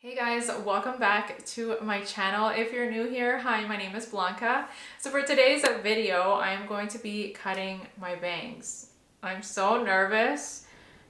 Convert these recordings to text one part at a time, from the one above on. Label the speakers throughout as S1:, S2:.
S1: Hey guys, welcome back to my channel. If you're new here, hi, my name is Blanca. So for today's video, I am going to be cutting my bangs. I'm so nervous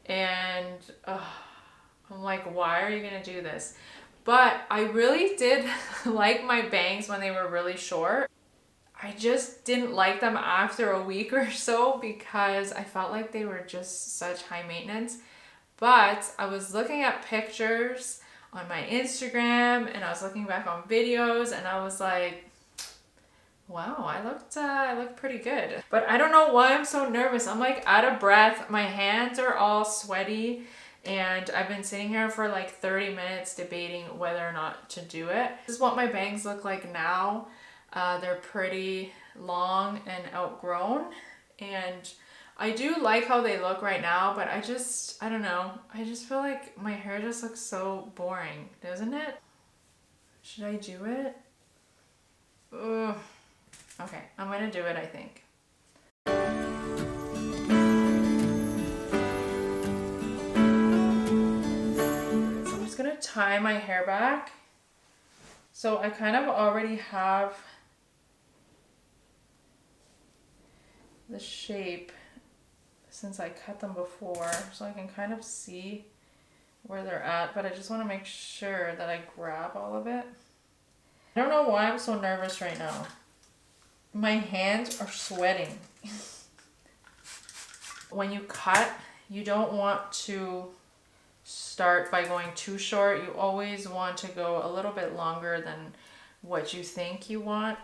S1: and I'm like, why are you gonna do this? But I really did like my bangs when they were really short. I just didn't like them after a week or so because I felt like they were just such high maintenance. But I was looking at pictures on my Instagram and I was looking back on videos and I was like, wow, I looked pretty good. But I don't know why I'm so nervous. I'm like out of breath. My hands are all sweaty and I've been sitting here for like 30 minutes debating whether or not to do it. This is what my bangs look like now. They're pretty long and outgrown, and I do like how they look right now, but I don't know. I just feel like my hair just looks so boring, doesn't it? Should I do it? Ugh. Okay, I'm gonna do it, I think. So I'm just gonna tie my hair back. So I kind of already have the shape since I cut them before, so I can kind of see where they're at, but I just want to make sure that I grab all of it. I don't know why I'm so nervous right now. My hands are sweating. When you cut, you don't want to start by going too short. You always want to go a little bit longer than what you think you want.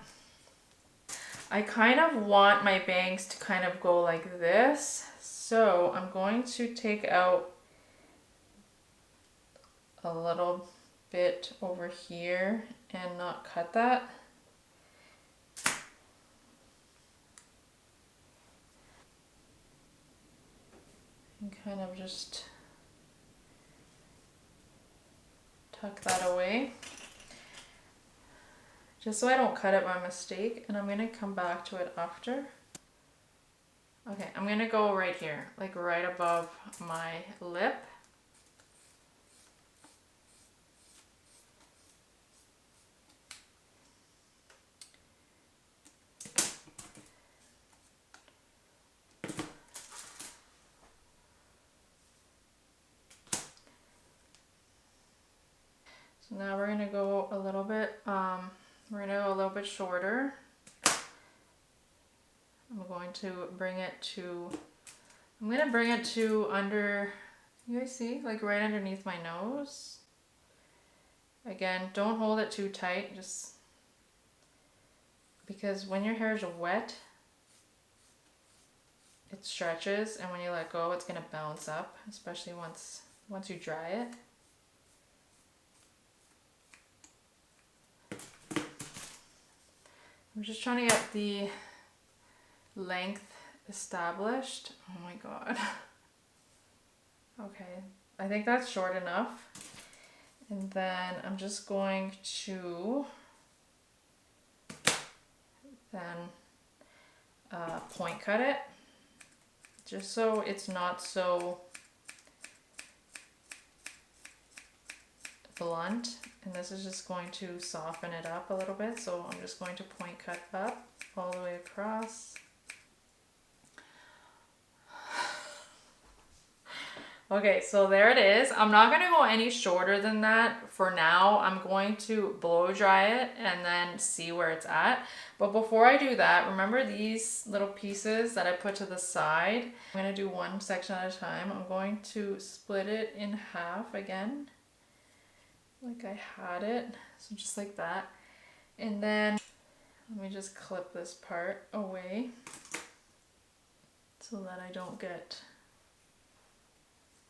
S1: I kind of want my bangs to kind of go like this. So I'm going to take out a little bit over here and not cut that. And kind of just tuck that away. Just so I don't cut it by mistake, and I'm gonna come back to it after. Okay, I'm gonna go right here, like right above my lip. So now we're gonna go a little bit, shorter. I'm going to bring it to under, you guys see, like right underneath my nose. Again, don't hold it too tight, just because when your hair is wet, it stretches, and when you let go, it's gonna bounce up, especially once you dry it. I'm just trying to get the length established. Oh my god. Okay, I think that's short enough. And then I'm just going to then point cut it, just so it's not so blunt. And this is just going to soften it up a little bit. So I'm just going to point cut up all the way across. Okay, so there it is. I'm not gonna go any shorter than that for now. I'm going to blow dry it and then see where it's at. But before I do that, remember these little pieces that I put to the side? I'm gonna do one section at a time. I'm going to split it in half again, like I had it. So just like that. And then let me just clip this part away so that I don't get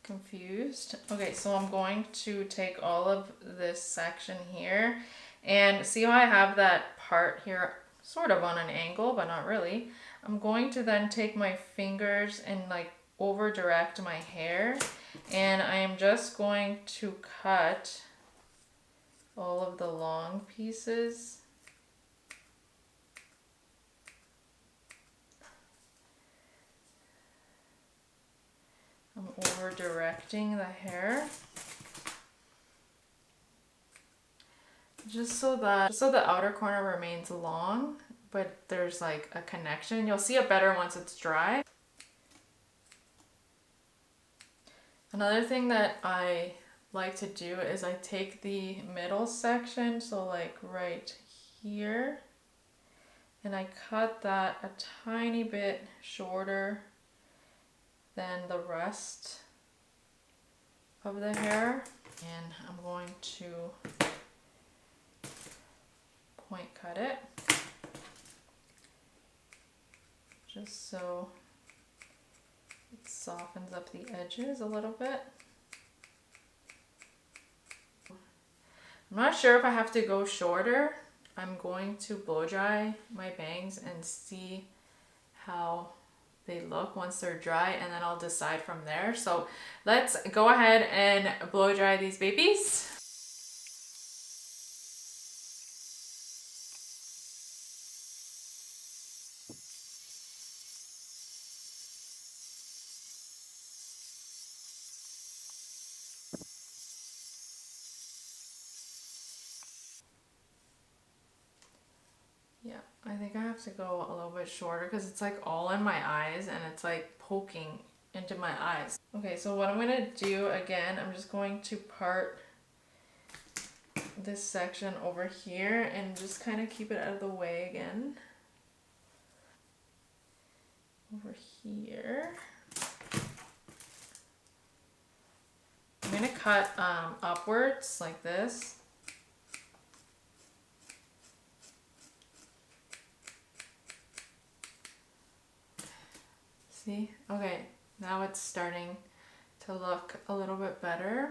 S1: confused. Okay, so I'm going to take all of this section here, and see how I have that part here sort of on an angle, but not really. I'm going to then take my fingers and like over direct my hair, and I am just going to cut all of the long pieces. I'm over directing the hair. just so the outer corner remains long, but there's like a connection. You'll see it better once it's dry. Another thing that I like to do is I take the middle section, so like right here, and I cut that a tiny bit shorter than the rest of the hair. And I'm going to point cut it just so it softens up the edges a little bit. I'm not sure if I have to go shorter. I'm going to blow dry my bangs and see how they look once they're dry, and then I'll decide from there. So let's go ahead and blow dry these babies. Yeah, I think I have to go a little bit shorter because it's like all in my eyes and it's like poking into my eyes. Okay, so what I'm gonna do again, I'm just going to part this section over here and just kind of keep it out of the way again. Over here. I'm gonna cut upwards like this. See? Okay, now it's starting to look a little bit better.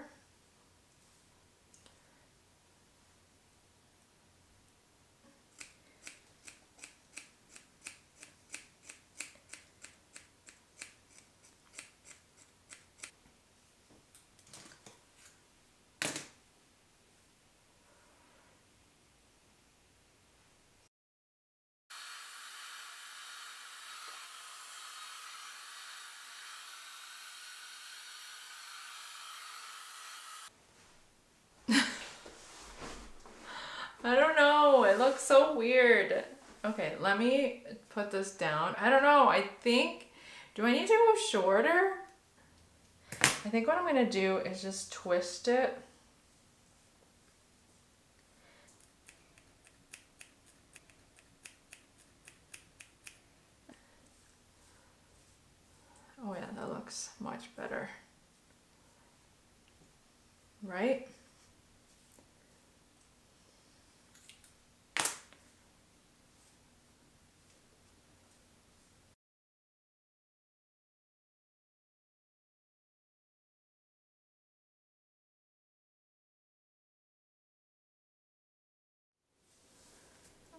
S1: I don't know, it looks so weird. Okay, let me put this down. I don't know, I think, do I need to go shorter? I think what I'm gonna do is just twist it. Oh yeah, that looks much better. Right?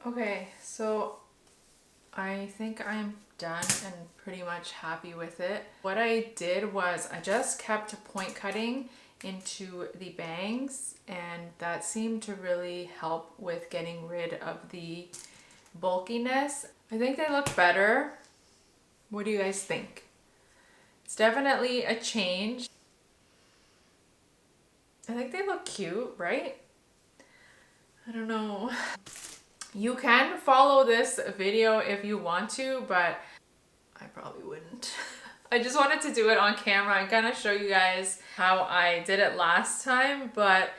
S1: Okay, so I think I'm done and pretty much happy with it. What I did was I just kept point cutting into the bangs, and that seemed to really help with getting rid of the bulkiness. I think they look better. What do you guys think? It's definitely a change. I think they look cute, right? I don't know. You can follow this video if you want to, but I probably wouldn't. I just wanted to do it on camera and kind of show you guys how I did it last time, but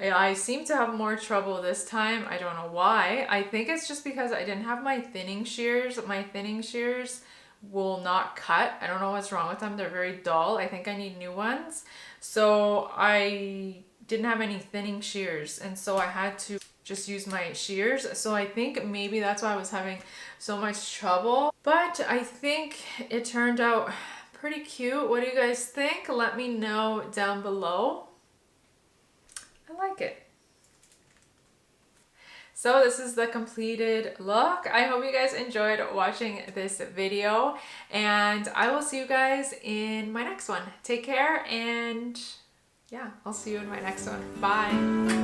S1: I seem to have more trouble this time. I don't know why. I think it's just because I didn't have my thinning shears. My thinning shears will not cut. I don't know what's wrong with them. They're very dull. I think I need new ones. So I didn't have any thinning shears, and so I had to just use my shears. So I think maybe that's why I was having so much trouble. But I think it turned out pretty cute. What do you guys think? Let me know down below. I like it. So this is the completed look. I hope you guys enjoyed watching this video, and I will see you guys in my next one. Take care, and yeah, I'll see you in my next one. Bye.